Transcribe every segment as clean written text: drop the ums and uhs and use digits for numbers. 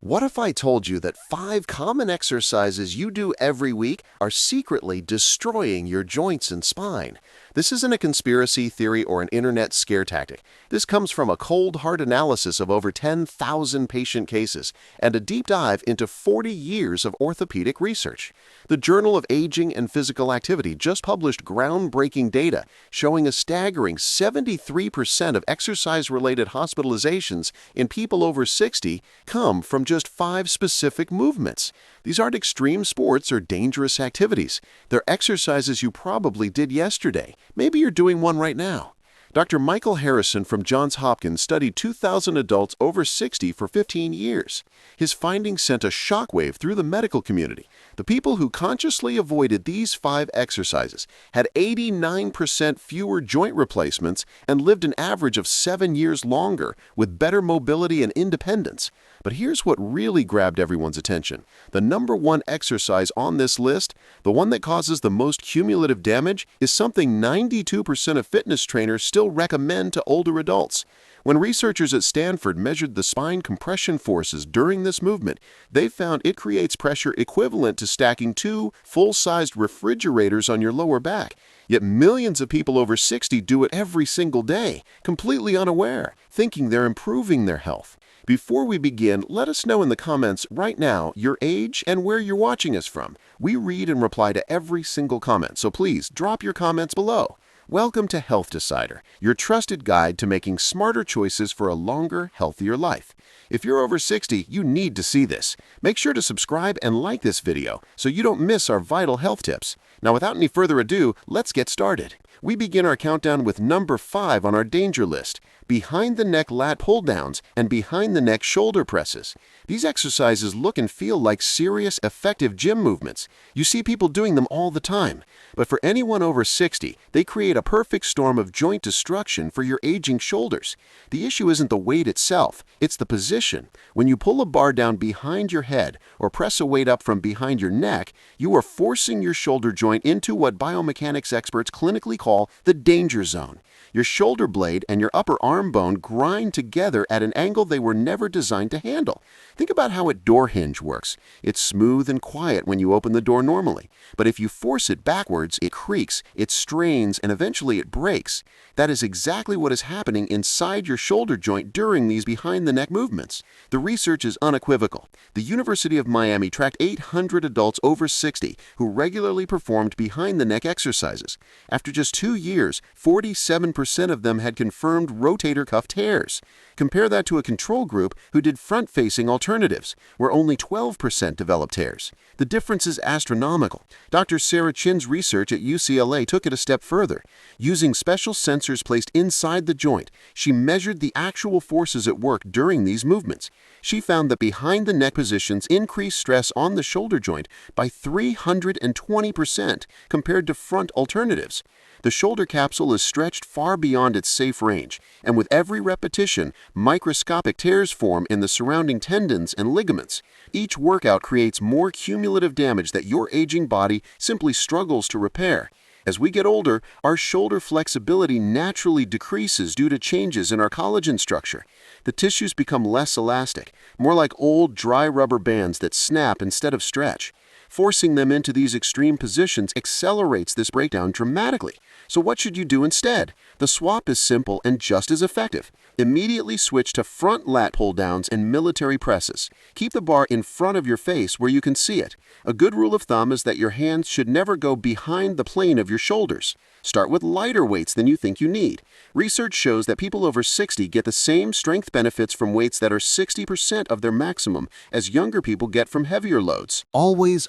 What if I told you that 5 common exercises you do every week are secretly destroying your joints and spine? This isn't a conspiracy theory or an internet scare tactic. This comes from a cold, hard analysis of over 10,000 patient cases and a deep dive into 40 years of orthopedic research. The Journal of Aging and Physical Activity just published groundbreaking data showing a staggering 73% of exercise-related hospitalizations in people over 60 come from just 5 specific movements. These aren't extreme sports or dangerous activities. They're exercises you probably did yesterday. Maybe you're doing one right now. Dr. Michael Harrison from Johns Hopkins studied 2,000 adults over 60 for 15 years. His findings sent a shockwave through the medical community. The people who consciously avoided these 5 exercises had 89% fewer joint replacements and lived an average of 7 years longer with better mobility and independence. But here's what really grabbed everyone's attention. The number 1 exercise on this list, the one that causes the most cumulative damage, is something 92% of fitness trainers still recommend to older adults. When researchers at Stanford measured the spine compression forces during this movement, they found it creates pressure equivalent to stacking 2 full-sized refrigerators on your lower back. Yet millions of people over 60 do it every single day, completely unaware, thinking they're improving their health. Before we begin, let us know in the comments right now your age and where you're watching us from. We read and reply to every single comment, so please drop your comments below. Welcome to Health Decider, your trusted guide to making smarter choices for a longer, healthier life. If you're over 60, you need to see this. Make sure to subscribe and like this video so you don't miss our vital health tips. Now, without any further ado, let's get started. We begin our countdown with number 5 on our danger list, behind-the-neck lat pull-downs and behind-the-neck shoulder presses. These exercises look and feel like serious, effective gym movements. You see people doing them all the time. But for anyone over 60, they create a perfect storm of joint destruction for your aging shoulders. The issue isn't the weight itself, it's the position. When you pull a bar down behind your head or press a weight up from behind your neck, you are forcing your shoulder joint into what biomechanics experts clinically call the danger zone. Your shoulder blade and your upper arm bone grind together at an angle they were never designed to handle. Think about how a door hinge works. It's smooth and quiet when you open the door normally, but if you force it backwards, it creaks, it strains, and eventually it breaks. That is exactly what is happening inside your shoulder joint during these behind-the-neck movements. The research is unequivocal. The University of Miami tracked 800 adults over 60 who regularly performed behind-the-neck exercises. After just 2 years, 47% of them had confirmed rotator cuff tears. Compare that to a control group who did front-facing alternatives, where only 12% developed tears. The difference is astronomical. Dr. Sarah Chin's research at UCLA took it a step further. Using special sensors placed inside the joint, she measured the actual forces at work during these movements. She found that behind-the-neck positions increase stress on the shoulder joint by 320% compared to front alternatives. The shoulder capsule is stretched far beyond its safe range, and with every repetition, microscopic tears form in the surrounding tendons and ligaments. Each workout creates more cumulative damage that your aging body simply struggles to repair. As we get older, our shoulder flexibility naturally decreases due to changes in our collagen structure. The tissues become less elastic, more like old, dry rubber bands that snap instead of stretch. Forcing them into these extreme positions accelerates this breakdown dramatically. So what should you do instead? The swap is simple and just as effective. Immediately switch to front lat pull-downs and military presses. Keep the bar in front of your face where you can see it. A good rule of thumb is that your hands should never go behind the plane of your shoulders. Start with lighter weights than you think you need. Research shows that people over 60 get the same strength benefits from weights that are 60% of their maximum as younger people get from heavier loads. Always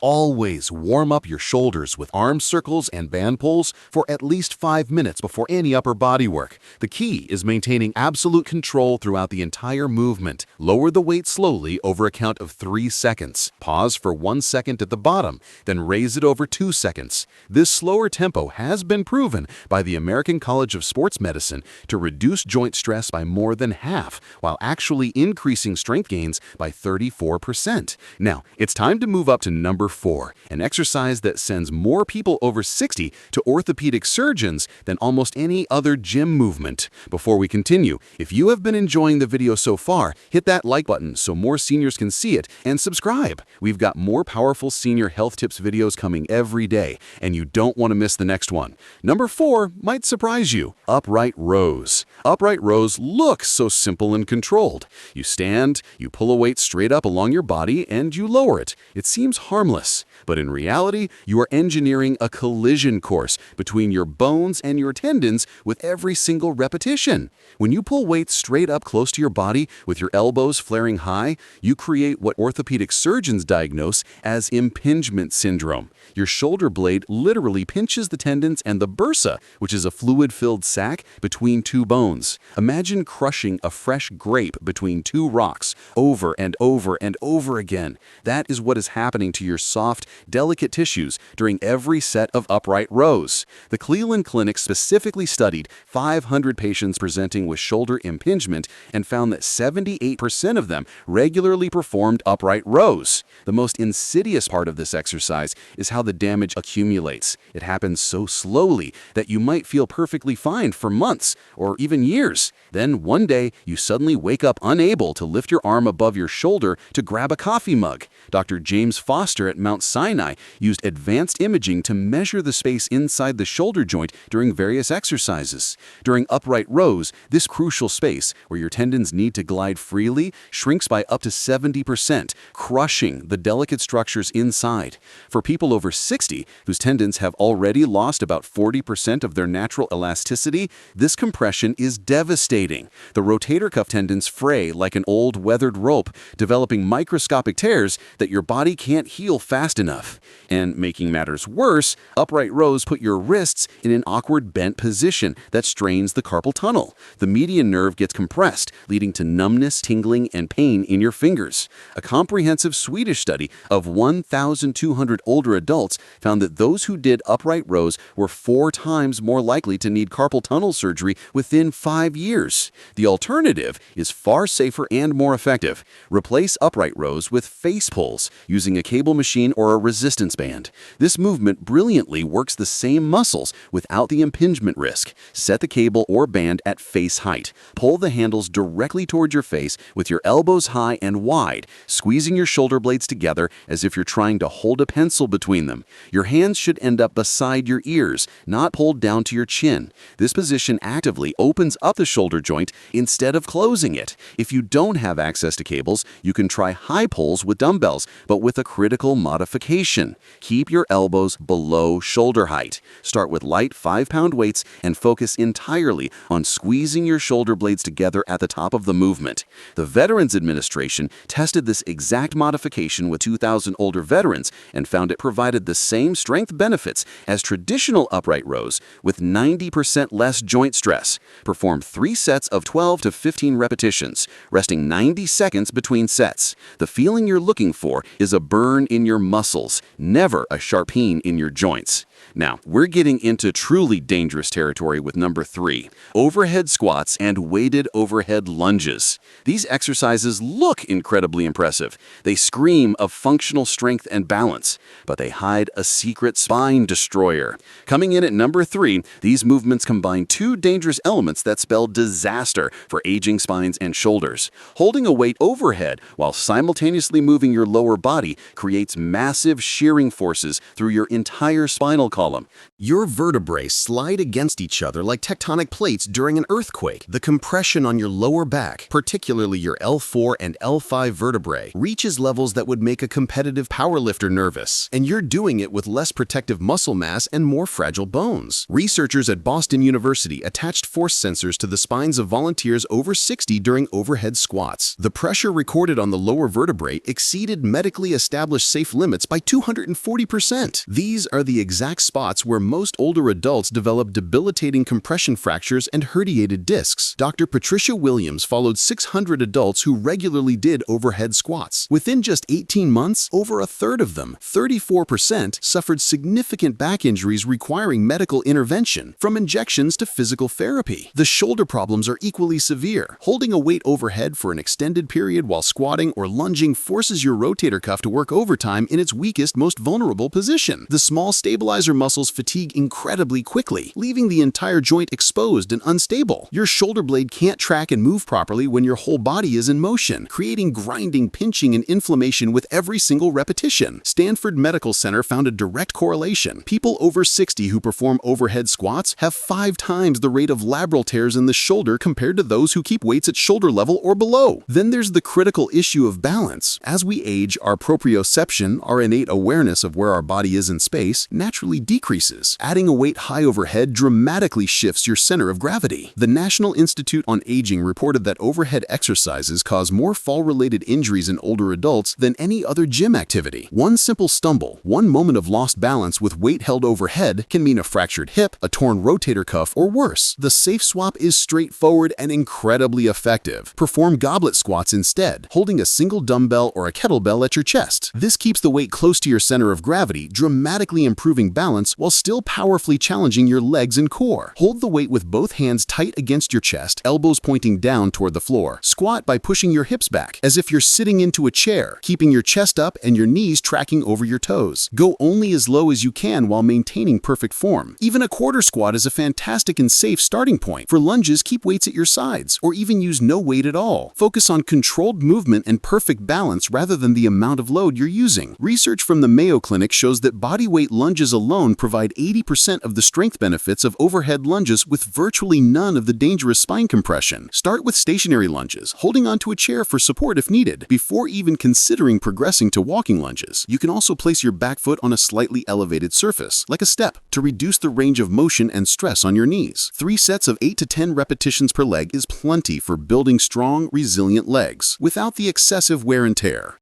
warm up your shoulders with arm circles and band pulls for at least 5 minutes before any upper body work. The key is maintaining absolute control throughout the entire movement. Lower the weight slowly over a count of 3 seconds. Pause for 1 second at the bottom, then raise it over 2 seconds. This slower tempo tempo has been proven by the American College of Sports Medicine to reduce joint stress by more than half, while actually increasing strength gains by 34%. Now, it's time to move up to number 4, an exercise that sends more people over 60 to orthopedic surgeons than almost any other gym movement. Before we continue, if you have been enjoying the video so far, hit that like button so more seniors can see it, and subscribe. We've got more powerful senior health tips videos coming every day, and you don't want to miss the next one. Number 4 might surprise you. Upright rows. Upright rows look so simple and controlled. You stand, you pull a weight straight up along your body, and you lower it. It seems harmless. But in reality, you are engineering a collision course between your bones and your tendons with every single repetition. When you pull weights straight up close to your body with your elbows flaring high, you create what orthopedic surgeons diagnose as impingement syndrome. Your shoulder blade literally pinches the tendons and the bursa, which is a fluid-filled sac between two bones. Imagine crushing a fresh grape between two rocks over and over and over again. That is what is happening to your soft, delicate tissues during every set of upright rows. The Cleveland Clinic specifically studied 500 patients presenting with shoulder impingement and found that 78% of them regularly performed upright rows. The most insidious part of this exercise is how the damage accumulates. It happens so slowly that you might feel perfectly fine for months or even years. Then one day, you suddenly wake up unable to lift your arm above your shoulder to grab a coffee mug. Dr. James Foster at Mount Sinai used advanced imaging to measure the space inside the shoulder joint during various exercises. During upright rows, this crucial space, where your tendons need to glide freely, shrinks by up to 70%, crushing the delicate structures inside. For people over 60, whose tendons have already lost about 40% of their natural elasticity, this compression is devastating. The rotator cuff tendons fray like an old weathered rope, developing microscopic tears that your body can't heal fast enough. And making matters worse, upright rows put your wrists in an awkward bent position that strains the carpal tunnel. The median nerve gets compressed, leading to numbness, tingling, and pain in your fingers. A comprehensive Swedish study of 1,200 older adults found that those who did upright rows were 4 times more likely to need carpal tunnel surgery within 5 years. The alternative is far safer and more effective. Replace upright rows with face pulls using a cable machine or a resistance band. This movement brilliantly works the same muscles without the impingement risk. Set the cable or band at face height. Pull the handles directly toward your face with your elbows high and wide, squeezing your shoulder blades together as if you're trying to hold a pencil between them. Your hands should end up beside your ears, not pulled down to your chin. This position actively opens up the shoulder joint instead of closing it. If you don't have access to cables, you can try high pulls with dumbbells, but with a critical modification. Keep your elbows below shoulder height. Start with light 5-pound weights and focus entirely on squeezing your shoulder blades together at the top of the movement. The Veterans Administration tested this exact modification with 2,000 older veterans and found it provided the same strength benefits as traditional upright rows with 90% less joint stress. Perform 3 sets of 12 to 15 repetitions, resting 90 seconds between sets. The feeling you're looking for is a burn in your muscles, never a sharp pain in your joints. Now, we're getting into truly dangerous territory with number 3, overhead squats and weighted overhead lunges. These exercises look incredibly impressive. They scream of functional strength and balance, but they hide a secret spine destroyer. Coming in at number 3, these movements combine 2 dangerous elements that spell disaster for aging spines and shoulders. Holding a weight overhead while simultaneously moving your lower body creates massive shearing forces through your entire spinal column. Your vertebrae slide against each other like tectonic plates during an earthquake. The compression on your lower back, particularly your L4 and L5 vertebrae, reaches levels that would make a competitive powerlifter nervous. And you're doing it with less protective muscle mass and more fragile bones. Researchers at Boston University attached force sensors to the spines of volunteers over 60 during overhead squats. The pressure recorded on the lower vertebrae exceeded medically established safe limits by 240%. These are the exact complex spots where most older adults develop debilitating compression fractures and herniated discs. Dr. Patricia Williams followed 600 adults who regularly did overhead squats. Within just 18 months, over a third of them, 34%, suffered significant back injuries requiring medical intervention, from injections to physical therapy. The shoulder problems are equally severe. Holding a weight overhead for an extended period while squatting or lunging forces your rotator cuff to work overtime in its weakest, most vulnerable position. The small stabilizer muscles fatigue incredibly quickly, leaving the entire joint exposed and unstable. Your shoulder blade can't track and move properly when your whole body is in motion, creating grinding, pinching, and inflammation with every single repetition. Stanford Medical Center found a direct correlation. People over 60 who perform overhead squats have 5 times the rate of labral tears in the shoulder compared to those who keep weights at shoulder level or below. Then there's the critical issue of balance. As we age, our proprioception, our innate awareness of where our body is in space, naturally decreases. Adding a weight high overhead dramatically shifts your center of gravity. The National Institute on Aging reported that overhead exercises cause more fall-related injuries in older adults than any other gym activity. One simple stumble, one moment of lost balance with weight held overhead can mean a fractured hip, a torn rotator cuff, or worse. The safe swap is straightforward and incredibly effective. Perform goblet squats instead, holding a single dumbbell or a kettlebell at your chest. This keeps the weight close to your center of gravity, dramatically improving balance while still powerfully challenging your legs and core. Hold the weight with both hands tight against your chest, elbows pointing down toward the floor. Squat by pushing your hips back, as if you're sitting into a chair, keeping your chest up and your knees tracking over your toes. Go only as low as you can while maintaining perfect form. Even a quarter squat is a fantastic and safe starting point. For lunges, keep weights at your sides, or even use no weight at all. Focus on controlled movement and perfect balance rather than the amount of load you're using. Research from the Mayo Clinic shows that body weight lunges alone provide 80% of the strength benefits of overhead lunges with virtually none of the dangerous spine compression. Start with stationary lunges, holding onto a chair for support if needed, before even considering progressing to walking lunges. You can also place your back foot on a slightly elevated surface, like a step, to reduce the range of motion and stress on your knees. 3 sets of 8 to 10 repetitions per leg is plenty for building strong, resilient legs, without the excessive wear and tear.